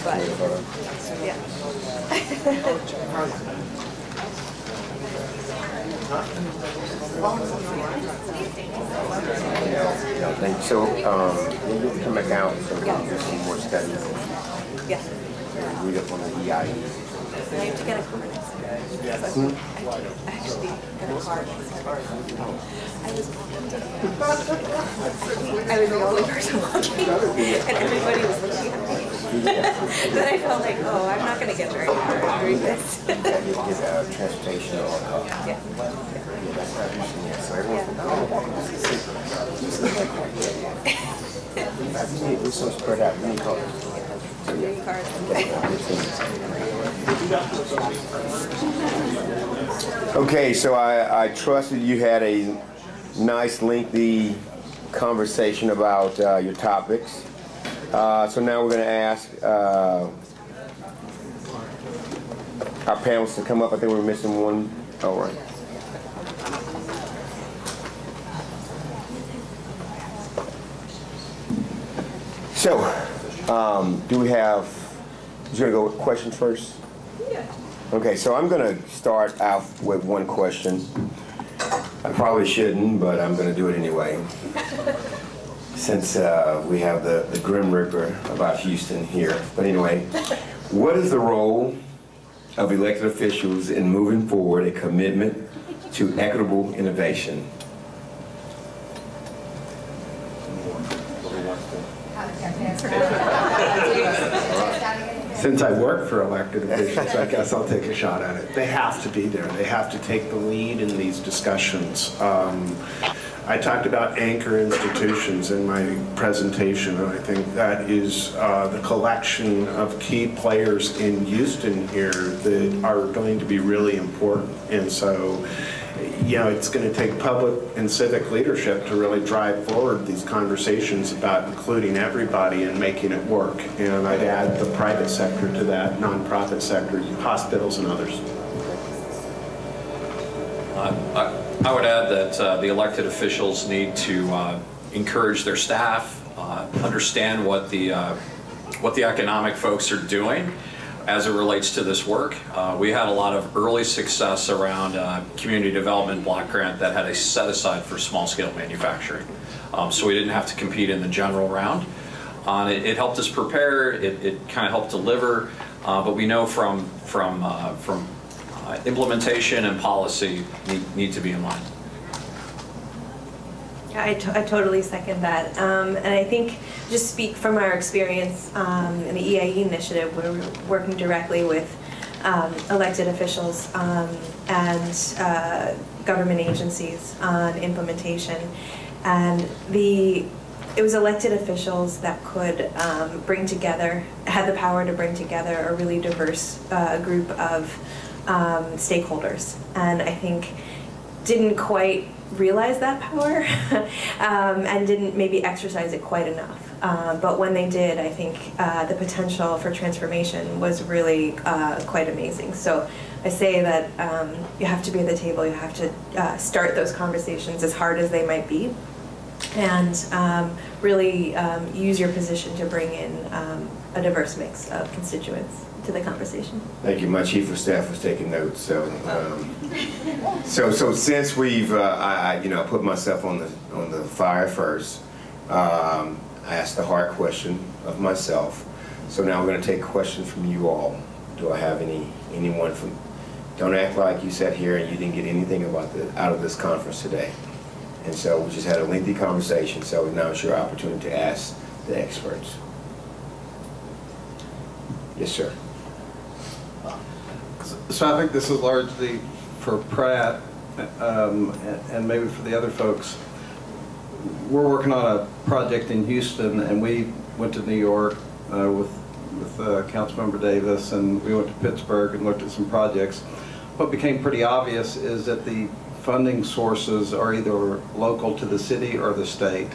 but yeah. Thanks. So, you'll come back out so Yeah. there's some more studies. Yeah. Read up on the EIE. I have to get a car next year. I actually got a car next year. I was the only person walking, and everybody was looking at me. Then I felt like, oh, I'm not going to get very far doing this. You get transportation or Yeah. So everyone's we're so spread out. Many colors. Green cars. Okay, so I trusted you had a nice, lengthy conversation about your topics. So now we're going to ask our panelists to come up. I think we're missing one. All right. So, do we have, who's going to go with questions first? Yeah. Okay, so I'm going to start out with one question. I probably shouldn't, but I'm going to do it anyway. Since we have the Grim Reaper about Houston here. But anyway, what is the role of elected officials in moving forward a commitment to equitable innovation? Since I work for elected officials, I guess I'll take a shot at it. They have to be there. They have to take the lead in these discussions. I talked about anchor institutions in my presentation, and I think that is the collection of key players in Houston here that are going to be really important. And so, you know, it's going to take public and civic leadership to really drive forward these conversations about including everybody and making it work. And I'd add the private sector to that, nonprofit sector, hospitals and others. I would add that the elected officials need to encourage their staff, understand what the economic folks are doing as it relates to this work. We had a lot of early success around community development block grant that had a set aside for small scale manufacturing. So we didn't have to compete in the general round. It helped us prepare, it kind of helped deliver, but we know from implementation and policy need to be in line. Yeah, I totally second that. And I think, just speak from our experience in the EIE initiative, where we're working directly with elected officials and government agencies on implementation. And it was elected officials that could bring together, had the power to bring together a really diverse group of stakeholders, and I think didn't quite realize that power and didn't maybe exercise it quite enough. But when they did, I think the potential for transformation was really quite amazing. So I say that you have to be at the table, you have to start those conversations as hard as they might be, and really use your position to bring in a diverse mix of constituents to the conversation. Thank you. My chief of staff was taking notes. So, so since we've, I put myself on the fire first, I asked the hard question of myself. So now we're going to take questions from you all. Do I have anyone from? Don't act like you sat here and you didn't get anything out of this conference today. And so we just had a lengthy conversation. So now it's your opportunity to ask the experts. Yes, sir. So I think this is largely for Pratt and maybe for the other folks. We're working on a project in Houston, and we went to New York with Councilmember Davis, and we went to Pittsburgh and looked at some projects. What became pretty obvious is that the funding sources are either local to the city or the state.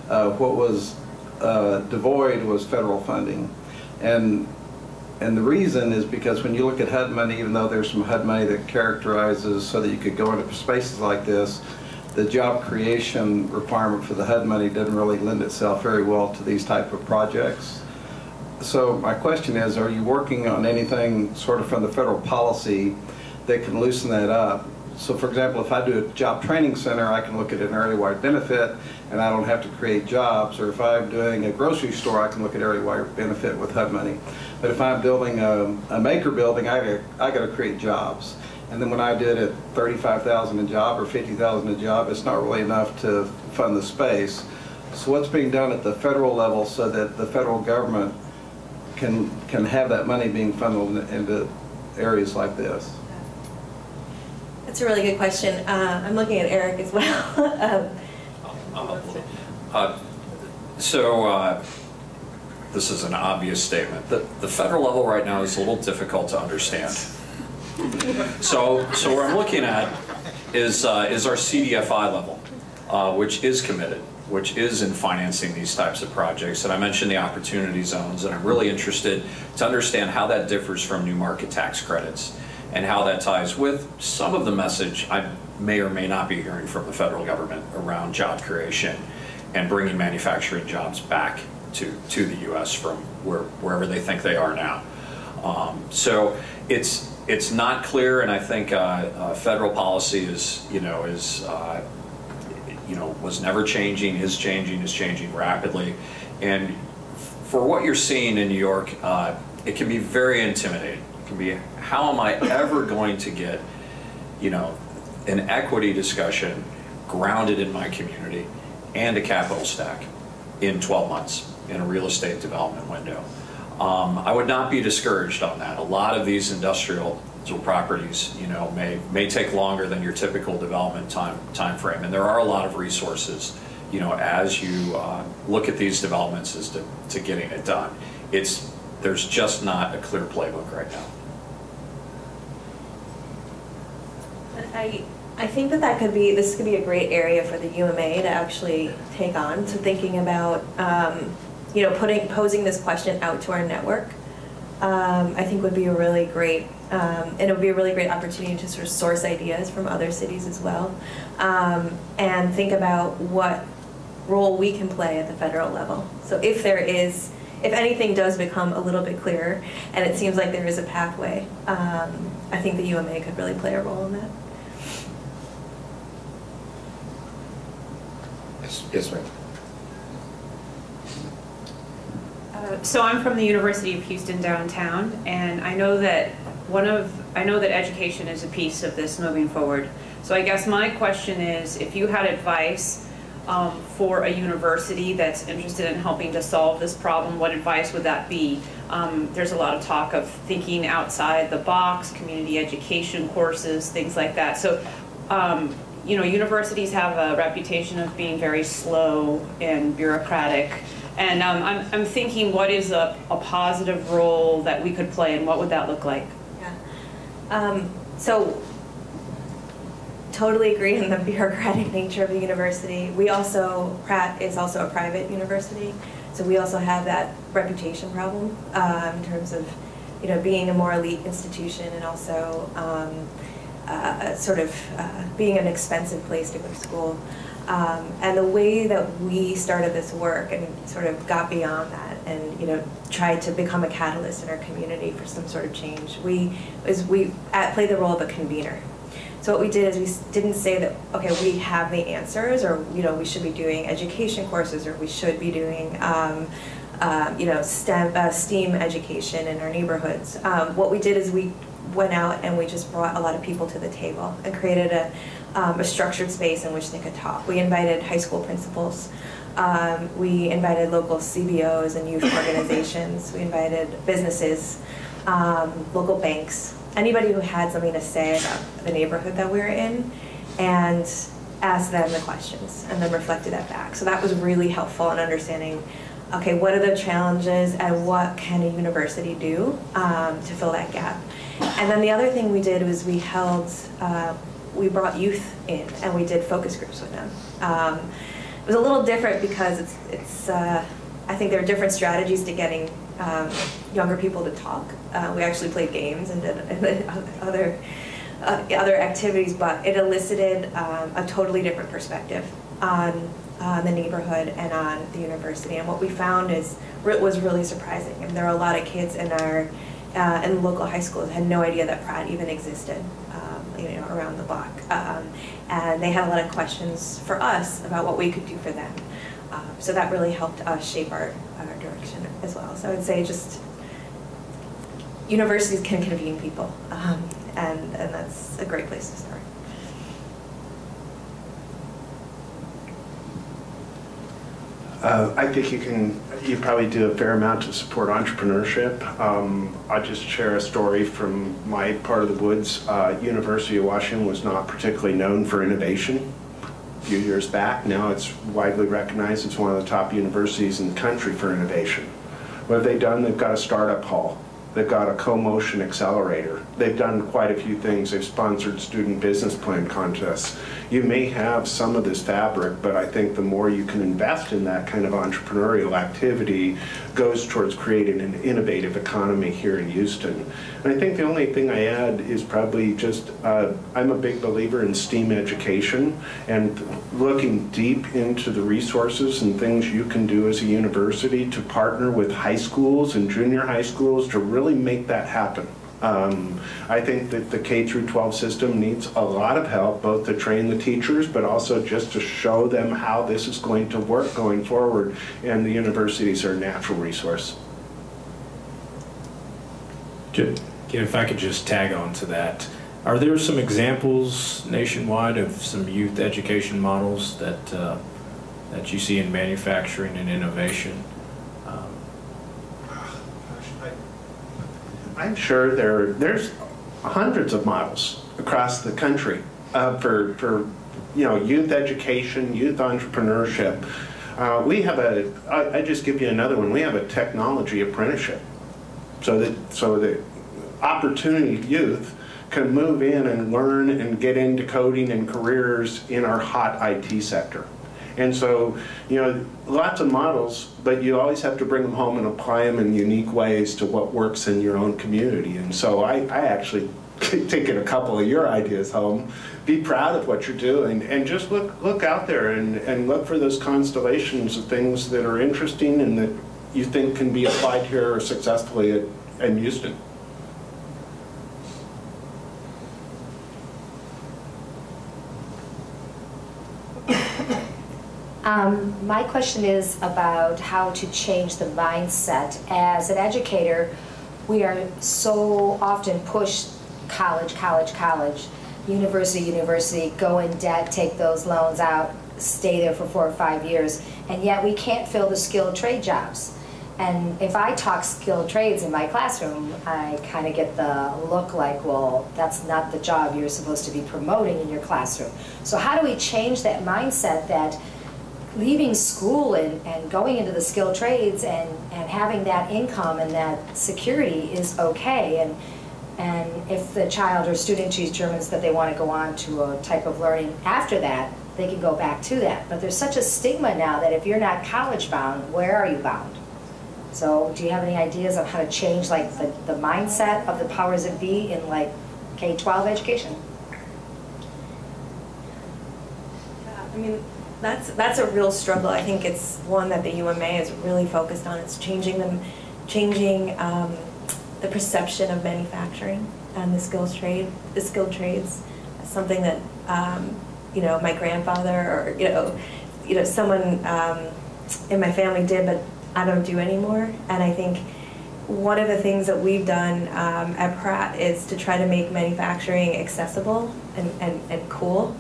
What was devoid was federal funding. And the reason is because when you look at HUD money, even though there's some HUD money that characterizes so that you could go into spaces like this, the job creation requirement for the HUD money doesn't really lend itself very well to these type of projects. So my question is, are you working on anything sort of from the federal policy that can loosen that up? So for example, if I do a job training center, I can look at an area-wide benefit and I don't have to create jobs. Or if I'm doing a grocery store, I can look at area-wide benefit with HUD money. But if I'm building a maker building, I got to create jobs. And then when I did it 35,000 a job or 50,000 a job, it's not really enough to fund the space. So what's being done at the federal level so that the federal government can have that money being funneled into areas like this? That's a really good question. I'm looking at Eric as well. This is an obvious statement. The federal level right now is a little difficult to understand. So what I'm looking at is our CDFI level, which is committed, which is in financing these types of projects. And I mentioned the opportunity zones, and I'm really interested to understand how that differs from new market tax credits and how that ties with some of the message I may or may not be hearing from the federal government around job creation and bringing manufacturing jobs back to the U.S. from wherever they think they are now. So it's not clear, and I think federal policy was never changing, is changing rapidly, and for what you're seeing in New York, it can be very intimidating. It can be, how am I ever going to get, an equity discussion grounded in my community and a capital stack in 12 months in a real estate development window? I would not be discouraged on that. A lot of these industrial properties, may take longer than your typical development time frame, and there are a lot of resources, as you look at these developments as to getting it done. There's just not a clear playbook right now. I think this could be a great area for the UMA to actually take on. So thinking about, posing this question out to our network, I think would be a really great, and it would be a really great opportunity to sort of source ideas from other cities as well, and think about what role we can play at the federal level. So if anything does become a little bit clearer, and it seems like there is a pathway, I think the UMA could really play a role in that. Yes, ma'am. So I'm from the University of Houston downtown, and I know that education is a piece of this moving forward. So I guess my question is, if you had advice for a university that's interested in helping to solve this problem, what advice would that be? There's a lot of talk of thinking outside the box, community education courses, things like that. So, universities have a reputation of being very slow and bureaucratic. And I'm thinking, what is a positive role that we could play, and what would that look like? Yeah. So totally agree on the bureaucratic nature of the university. Pratt is also a private university, so we also have that reputation problem in terms of, being a more elite institution, and also being an expensive place to go to school. And the way that we started this work and sort of got beyond that and tried to become a catalyst in our community for some sort of change, we played the role of a convener. So what we did is we didn't say that, okay, we have the answers, or we should be doing education courses, or we should be doing STEAM education in our neighborhoods. What we did is we went out and we just brought a lot of people to the table and created a structured space in which they could talk. We invited high school principals. We invited local CBOs and youth organizations. We invited businesses, local banks, anybody who had something to say about the neighborhood that we were in, and asked them the questions and then reflected that back. So that was really helpful in understanding, okay, what are the challenges and what can a university do to fill that gap? And then the other thing we did was we brought youth in and we did focus groups with them. It was a little different because I think there are different strategies to getting younger people to talk. We actually played games and did other activities, but it elicited a totally different perspective on the neighborhood and on the university. And what we found is was really surprising. And there are a lot of kids in our in local high schools had no idea that Pratt even existed, around the block. And they had a lot of questions for us about what we could do for them. So that really helped us shape our direction as well. So I would say just universities can convene people, and that's a great place to start. I think you probably do a fair amount to support entrepreneurship. I'll just share a story from my part of the woods. University of Washington was not particularly known for innovation a few years back. Now it's widely recognized as one of the top universities in the country for innovation. What have they done? They've got a startup hall. They've got a co-motion accelerator. They've done quite a few things. They've sponsored student business plan contests. You may have some of this fabric, but I think the more you can invest in that kind of entrepreneurial activity goes towards creating an innovative economy here in Houston. And I think the only thing I add is probably just, I'm a big believer in STEAM education and looking deep into the resources and things you can do as a university to partner with high schools and junior high schools to really make that happen. I think that the K through 12 system needs a lot of help, both to train the teachers, but also just to show them how this is going to work going forward, and the universities are a natural resource. If I could just tag on to that, are there some examples nationwide of some youth education models that that you see in manufacturing and innovation? I'm sure there's hundreds of models across the country for youth education, youth entrepreneurship. We have I just give you another one. We have a technology apprenticeship, so that opportunity youth can move in and learn and get into coding and careers in our hot IT sector. And so, lots of models, but you always have to bring them home and apply them in unique ways to what works in your own community. And so I actually taken a couple of your ideas home, be proud of what you're doing, and just look out there and look for those constellations of things that are interesting and that you think can be applied here successfully in Houston. My question is about how to change the mindset. As an educator, we are so often pushed college, college, college, university, university, go in debt, take those loans out, stay there for 4 or 5 years, and yet we can't fill the skilled trade jobs. And if I talk skilled trades in my classroom, I kind of get the look like, well, that's not the job you're supposed to be promoting in your classroom. So how do we change that mindset that leaving school and going into the skilled trades and having that income and that security is okay, and if the child or student determines that they want to go on to a type of learning after that, they can go back to that. But there's such a stigma now that if you're not college bound, where are you bound? So do you have any ideas on how to change like the mindset of the powers that be in like K-12 education? I mean, that's a real struggle. I think it's one that the UMA is really focused on. It's changing the perception of manufacturing and the skilled trades. That's something that my grandfather or someone in my family did, but I don't do anymore. And I think one of the things that we've done at Pratt is to try to make manufacturing accessible and cool.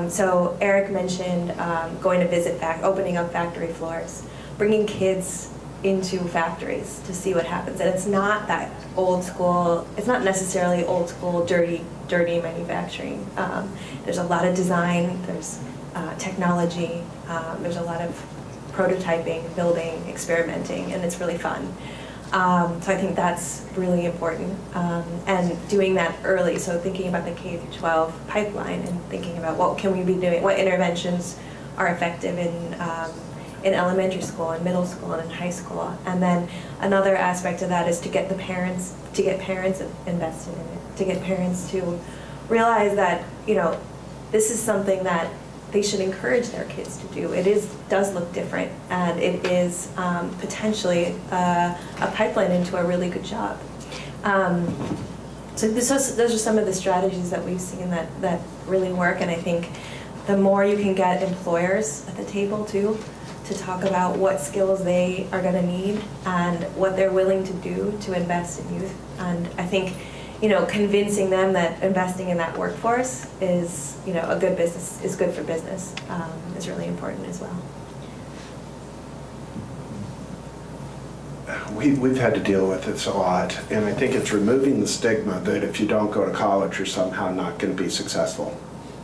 So Eric mentioned going to visit, opening up factory floors, bringing kids into factories to see what happens. And it's not that old school, it's not necessarily old school, dirty manufacturing. There's a lot of design, there's technology, there's a lot of prototyping, building, experimenting, and it's really fun. So I think that's really important, and doing that early. So thinking about the K through 12 pipeline and thinking about what can we be doing, what interventions are effective in elementary school and middle school and in high school. And then another aspect of that is to get parents invested in it, to get parents to realize that this is something that they should encourage their kids to do. It does look different, and it is potentially a pipeline into a really good job. So those are some of the strategies that we've seen that really work, and I think the more you can get employers at the table too, to talk about what skills they are going to need and what they're willing to do to invest in youth. And I think, convincing them that investing in that workforce is, a good business, is good for business, is really important as well. We've had to deal with this a lot, and I think it's removing the stigma that if you don't go to college, you're somehow not going to be successful.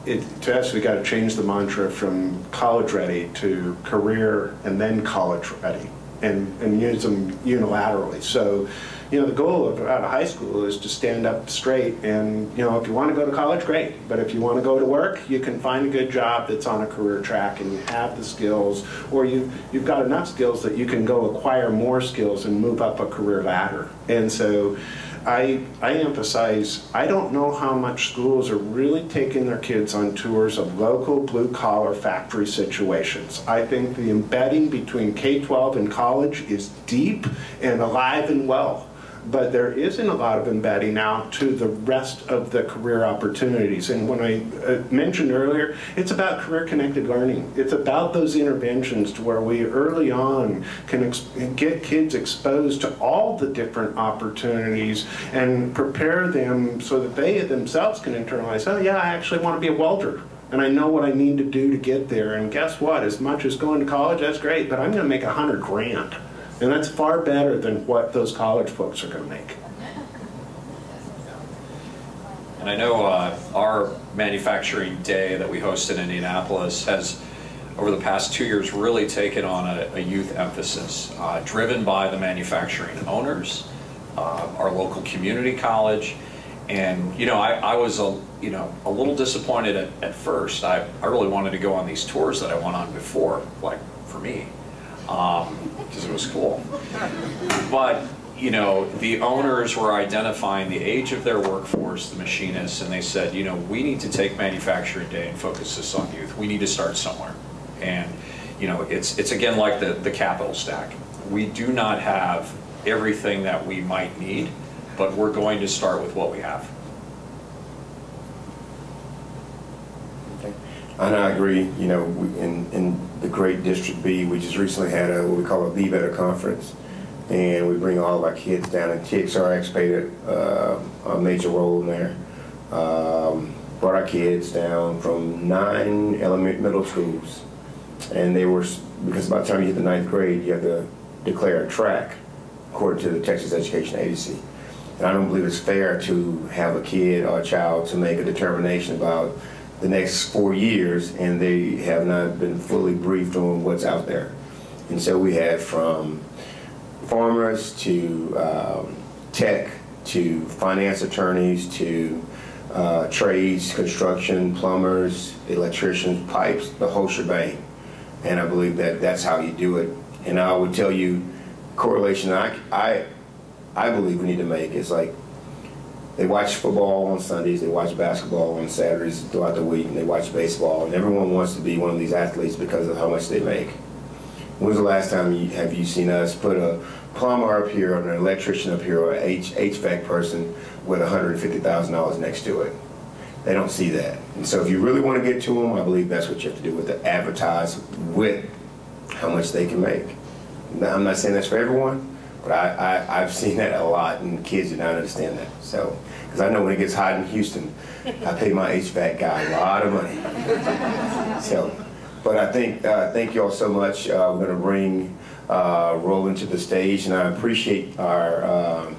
To us, we got to change the mantra from college ready to career and then college ready, and use them unilaterally. So, the goal out of high school is to stand up straight, and if you want to go to college, great. But if you want to go to work, you can find a good job that's on a career track, and you have the skills, or you've got enough skills that you can go acquire more skills and move up a career ladder. And so I emphasize, I don't know how much schools are really taking their kids on tours of local blue-collar factory situations. I think the embedding between K-12 and college is deep and alive and well. But there isn't a lot of embedding out to the rest of the career opportunities. And when I mentioned earlier, it's about career-connected learning. It's about those interventions to where we early on can get kids exposed to all the different opportunities and prepare them so that they themselves can internalize, oh yeah, I actually want to be a welder. And I know what I need to do to get there. And guess what? As much as going to college, that's great, but I'm going to make $100 grand. And that's far better than what those college folks are going to make. And I know our manufacturing day that we host in Indianapolis has, over the past 2 years, really taken on a youth emphasis, driven by the manufacturing owners, our local community college. And I was a little disappointed at first. I really wanted to go on these tours that I went on before, like for me. Because it was cool. But, the owners were identifying the age of their workforce, the machinists, and they said, we need to take Manufacturing Day and focus this on youth. We need to start somewhere. And, it's again like the capital stack. We do not have everything that we might need, but we're going to start with what we have. And I agree, in the great District B, we just recently had what we call a Be Better conference. And we bring all of our kids down, and TXRX played a major role in there. Brought our kids down from 9 middle schools. And they were, because by the time you hit the 9th grade, you have to declare a track according to the Texas Education Agency. And I don't believe it's fair to have a kid or a child to make a determination about the next 4 years, and they have not been fully briefed on what's out there. And so we had from farmers to tech to finance attorneys to trades, construction, plumbers, electricians, pipes, the whole shebang. And I believe that that's how you do it. And I would tell you, correlation I believe we need to make is like, they watch football on Sundays, they watch basketball on Saturdays throughout the week, and they watch baseball, and everyone wants to be one of these athletes because of how much they make. When was the last time have you seen us put a plumber up here, or an electrician up here, or an HVAC person with $150,000 next to it? They don't see that. And so if you really want to get to them, I believe that's what you have to do, with the advertise with how much they can make. Now, I'm not saying that's for everyone, but I've seen that a lot, and kids do not understand that. So, because I know when it gets hot in Houston, I pay my HVAC guy a lot of money. So, but I think, thank you all so much. We're going to bring Roland to the stage, and I appreciate our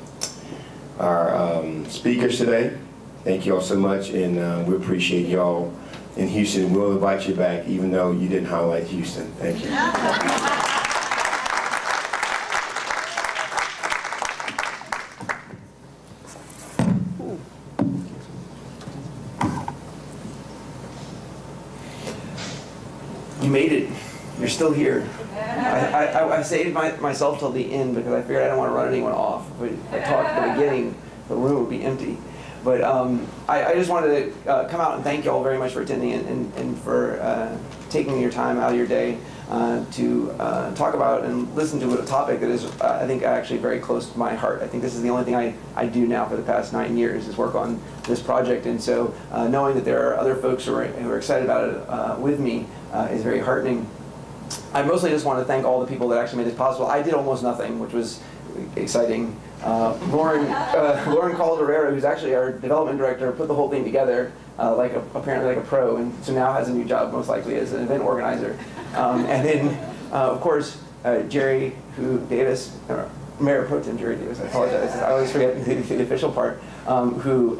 speakers today. Thank you all so much, and we appreciate y'all in Houston. We'll invite you back, even though you didn't highlight Houston. Thank you. You made it. You're still here. I saved myself till the end because I figured I don't want to run anyone off. If I talked at the beginning, the room would be empty. But I just wanted to come out and thank you all very much for attending and for taking your time out of your day to talk about and listen to a topic that is, I think, actually very close to my heart. I think this is the only thing I do now for the past 9 years is work on this project. And so knowing that there are other folks who are excited about it with me is very heartening. I mostly just want to thank all the people that actually made this possible. I did almost nothing, which was exciting. Lauren Calderera, who's actually our development director, put the whole thing together apparently like a pro, and so now has a new job, most likely as an event organizer. And then, of course, Jerry Davis, Mayor Pro Tem Jerry Davis, I apologize, I always forget the official part, who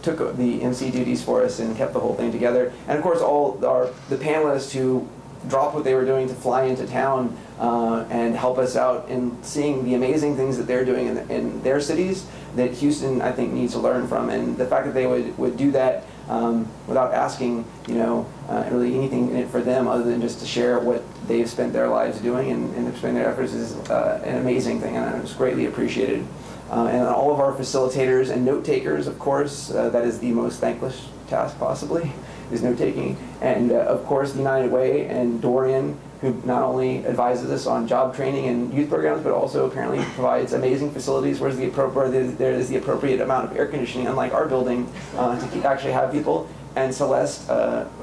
took the MC duties for us and kept the whole thing together. And of course, all the panelists who dropped what they were doing to fly into town and help us out in seeing the amazing things that they're doing in their cities that Houston, I think, needs to learn from. And the fact that they would do that without asking, really anything in it for them other than just to share what they've spent their lives doing and expend their efforts is an amazing thing, and it's greatly appreciated. And all of our facilitators and note takers, of course, that is the most thankless task possibly, is note taking. And of course, the United Way and Dorian, who not only advises us on job training and youth programs, but also apparently provides amazing facilities where there is the appropriate amount of air conditioning, unlike our building, to actually have people. And Celeste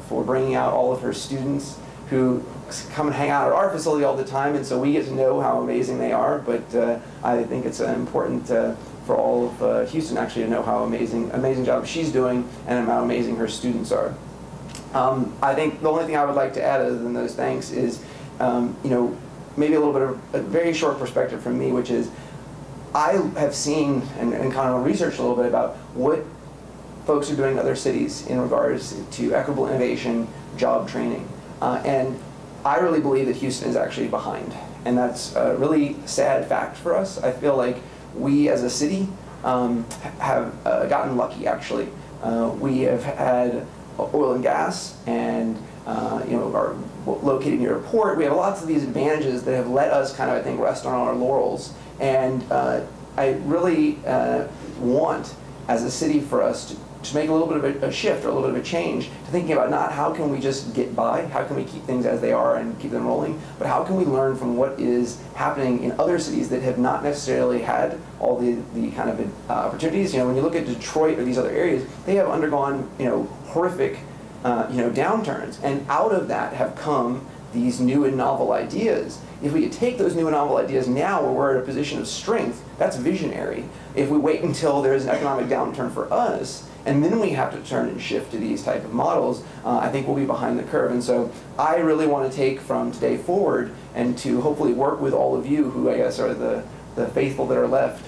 for bringing out all of her students who come and hang out at our facility all the time, and so we get to know how amazing they are. But I think it's important for all of Houston actually to know how amazing job she's doing and how amazing her students are. I think the only thing I would like to add other than those thanks is, maybe a little bit of a very short perspective from me, which is I have seen and kind of researched a little bit about what folks are doing in other cities in regards to equitable innovation, job training. And I really believe that Houston is actually behind. And that's a really sad fact for us. I feel like we as a city have gotten lucky, actually. We have had oil and gas and are located near a port. We have lots of these advantages that have let us kind of, I think, rest on our laurels. And I really want, as a city, for us to make a little bit of a shift or a little bit of a change to thinking about not how can we just get by, how can we keep things as they are and keep them rolling, but how can we learn from what is happening in other cities that have not necessarily had all the kind of opportunities. When you look at Detroit or these other areas, they have undergone horrific downturns, and out of that have come these new and novel ideas. If we could take those new and novel ideas now where we're in a position of strength, that's visionary. If we wait until there's an economic downturn for us, and then we have to turn and shift to these type of models, I think we'll be behind the curve. And so I really want to take from today forward and to hopefully work with all of you who I guess are the faithful that are left,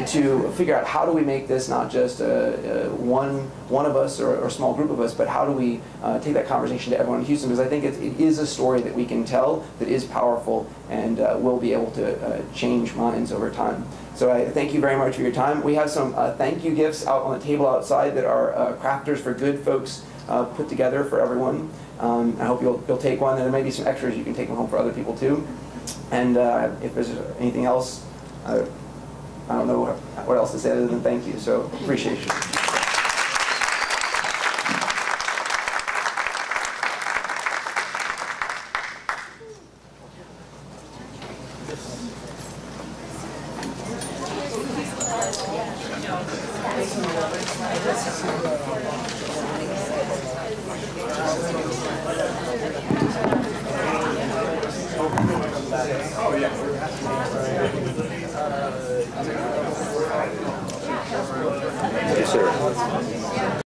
to figure out how do we make this not just one of us or a small group of us, but how do we take that conversation to everyone in Houston, because I think it is a story that we can tell that is powerful and will be able to change minds over time. So I thank you very much for your time. We have some thank you gifts out on the table outside that our Crafters for Good folks put together for everyone. I hope you'll take one, and there may be some extras you can take them home for other people too. And if there's anything else, I don't know what else to say other than thank you, so appreciate you. Yes, sir.